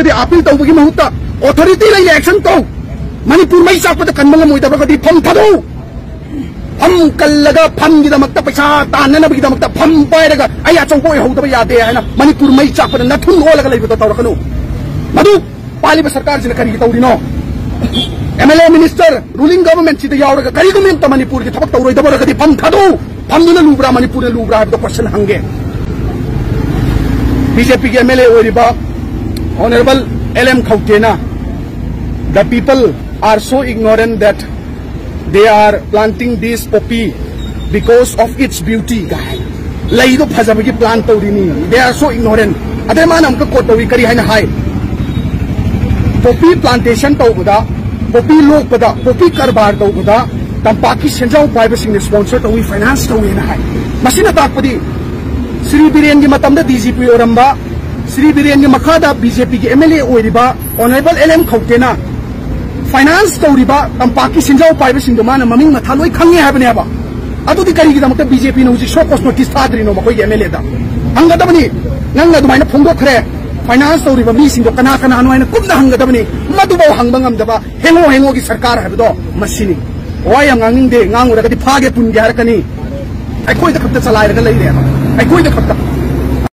Appeal तौबगी महुत्ता authority ले action तो मणिपुर मई चापद कन्मंग मोइदबगदी फम थदो फम कल्लगा फम गिदमक्ता पैसा ताननबगिदमक्ता फम पायरगा आई अचौबो हौदब यादे हैना मणिपुर मई चापद नथुन होलगा लेबतो तौरकनु मधु पालिब सरकार जिन करी तौरिनो MLA मिनिस्टर रूलिंग गवर्नमेंट सिद यावरगा करीगुमेंट मणिपुर की थबक तौरोइदबरगदी फम थदो फमदुना लुब्रा मणिपुर लुब्रा हाबदो क्वेश्चन हंगे BJP के MLA ओरिबा Honorable LM Khautena. The people are so ignorant that they are planting this poppy because of its beauty. Laido phajabagi plant tawrini. They are so ignorant. Ade man amka kotawi kari haina hai. Poppy plantation tawuda, poppy lok pada, poppy karbar tawuda. Tampaki senjau private sing sponsor tawi finance tawi na hai. Masina takpadi. Sri Biren ki matamda DGP oramba. Sri Biren ki makada BJP ki MLA oiriba Honorable LM Khautena. Finance tawriba tampaki senjau private sing domana maming mathaloi khange habne aba. Adu di kari ki damta BJP no ji show cause notice thadri no makoi MLA da. Hanga dabani nanga dumaina phongdo khre finance tawriba mi sing do kana kana anu aina kumna hanga dabani madu ba hangbangam daba hengo ki sarkar habdo masini. Why am nganging de ngangu da kati phage pun gyar kani. Ai koi da khatta chalai ra lai re. Ai koi da khatta